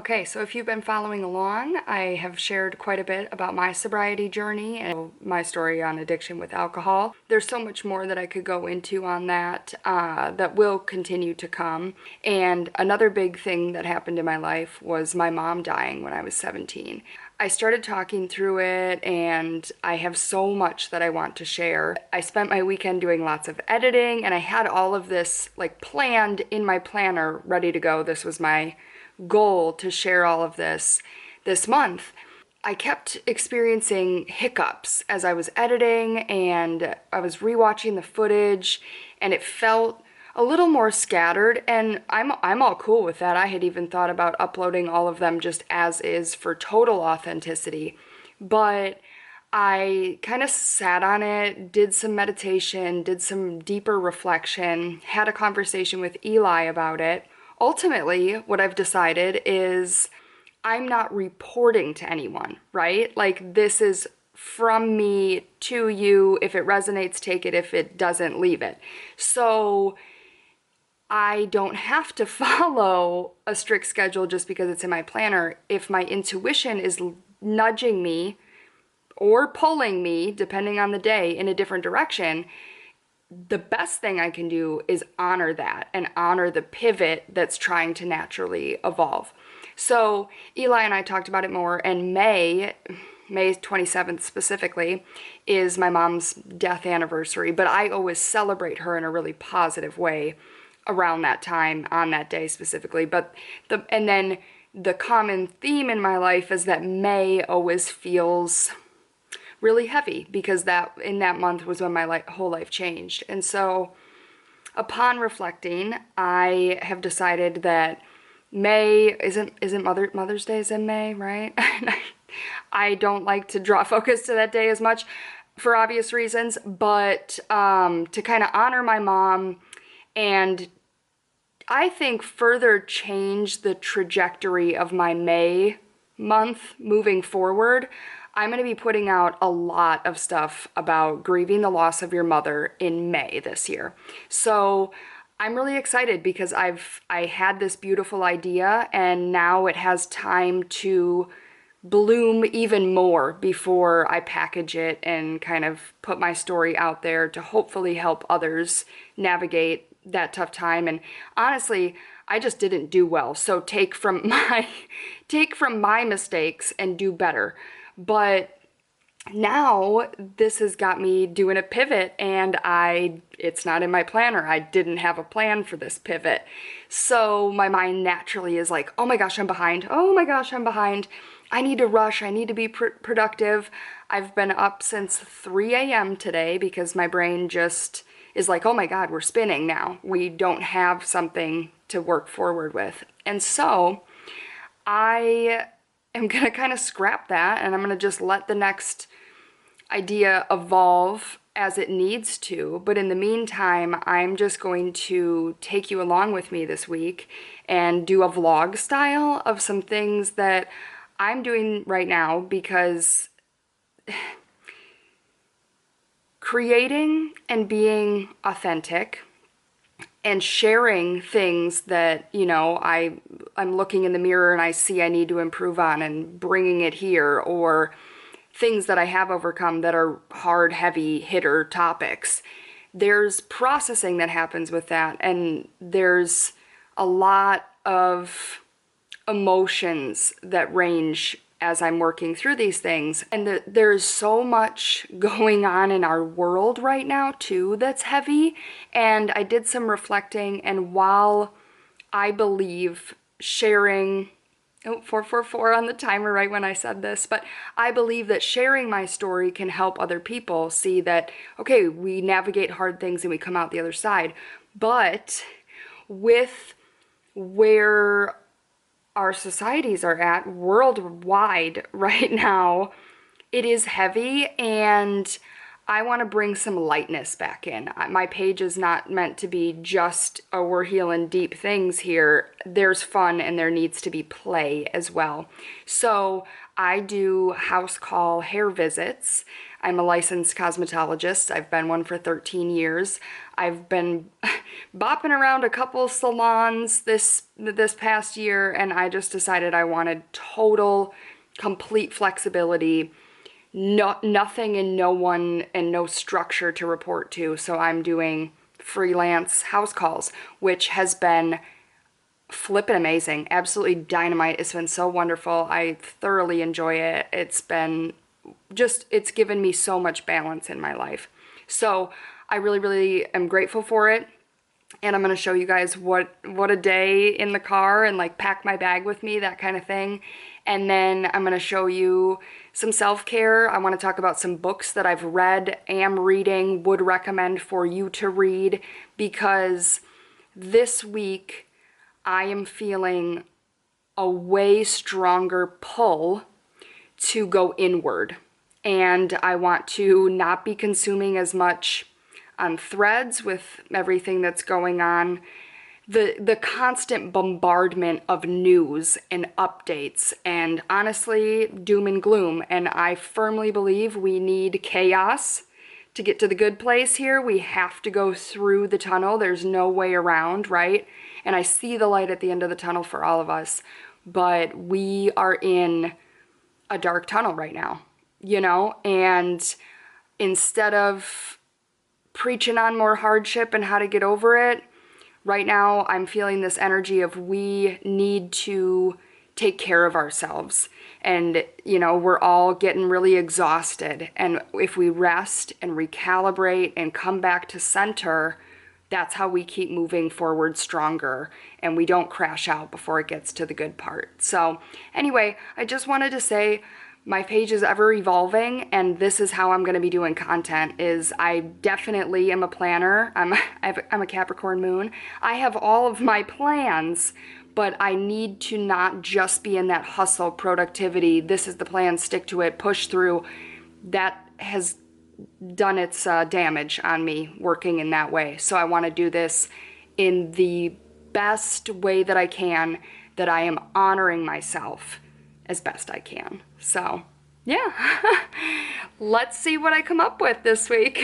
Okay, so if you've been following along, I have shared quite a bit about my sobriety journey and my story on addiction with alcohol. There's so much more that I could go into on that that will continue to come. And another big thing that happened in my life was my mom dying when I was 17. I started talking through it and I have so much that I want to share. I spent my weekend doing lots of editing and I had all of this planned in my planner, ready to go. This was my goal to share all of this month. I kept experiencing hiccups as I was editing and I was rewatching the footage and it felt a little more scattered, and I'm all cool with that. I had even thought about uploading all of them just as is for total authenticity. But I kind of sat on it, did some meditation, did some deeper reflection, had a conversation with Eli about it. Ultimately, what I've decided is I'm not reporting to anyone, right? This is from me to you. If it resonates, take it. If it doesn't, leave it. So I don't have to follow a strict schedule just because it's in my planner. If my intuition is nudging me or pulling me, depending on the day, in a different direction, the best thing I can do is honor that and honor the pivot that's trying to naturally evolve. So Eli and I talked about it more, and May 27th specifically is my mom's death anniversary, but I always celebrate her in a really positive way around that time, on that day specifically. And then the common theme in my life is that May always feels really heavy because that in that month was when my whole life changed. And so upon reflecting, I have decided that May isn't Mother's Day is in May, right? I don't like to draw focus to that day as much for obvious reasons, but to kind of honor my mom and I think further change the trajectory of my May month moving forward, I'm going to be putting out a lot of stuff about grieving the loss of your mother in May this year. So I'm really excited because I had this beautiful idea and now it has time to bloom even more before I package it and kind of put my story out there to hopefully help others navigate that tough time. And honestly, I just didn't do well. So take from my mistakes and do better. But now this has got me doing a pivot and it's not in my planner. I didn't have a plan for this pivot. So my mind naturally is like, oh my gosh, I'm behind. Oh my gosh, I'm behind. I need to rush. I need to be productive. I've been up since 3 a.m. today because my brain just is like, oh my God, we're spinning now. We don't have something to work forward with. And so I am going to kind of scrap that and I'm going to just let the next idea evolve as it needs to. But in the meantime, I'm just going to take you along with me this week and do a vlog style of some things that I'm doing right now because creating and being authentic and sharing things that, I'm looking in the mirror and I see I need to improve on and bringing it here, or things that I have overcome that are hard, heavy hitter topics. There's processing that happens with that, and there's a lot of emotions that range as I'm working through these things. And there's so much going on in our world right now too that's heavy. And I did some reflecting, and while I believe sharing, 444 on the timer right when I said this, but I believe that sharing my story can help other people see that, okay, we navigate hard things and we come out the other side. But with where our societies are at worldwide right now, it is heavy, and I want to bring some lightness back in. My page is not meant to be just, oh, we're healing deep things here. There's fun and there needs to be play as well. So I do house call hair visits. I'm a licensed cosmetologist. I've been one for 13 years. I've been bopping around a couple salons this past year, and I just decided I wanted total, complete flexibility. Nothing and no one and no structure to report to. So I'm doing freelance house calls, which has been flippin' amazing. Absolutely dynamite. It's been so wonderful. I thoroughly enjoy it. It's given me so much balance in my life. So I really, really am grateful for it. And I'm going to show you guys what a day in the car, and like pack my bag with me, that kind of thing. And then I'm going to show you some self-care. I want to talk about some books that I've read, am reading, would recommend for you to read, because this week I am feeling a way stronger pull to go inward. And I want to not be consuming as much on Threads with everything that's going on. The constant bombardment of news and updates, and honestly, doom and gloom. And I firmly believe we need chaos to get to the good place here. We have to go through the tunnel. There's no way around, right? And I see the light at the end of the tunnel for all of us, but we are in a dark tunnel right now, and instead of preaching on more hardship and how to get over it, right now I'm feeling this energy of we need to take care of ourselves. And, we're all getting really exhausted. And if we rest and recalibrate and come back to center, that's how we keep moving forward stronger, and we don't crash out before it gets to the good part. So anyway, I just wanted to say my page is ever evolving, and this is how I'm going to be doing content. Is I definitely am a planner. I'm a Capricorn moon. I have all of my plans, but I need to not just be in that hustle productivity. This is the plan, stick to it, push through. That has done its damage on me working in that way. So I want to do this in the best way that I can, that I am honoring myself as best I can. So yeah, let's see what I come up with this week.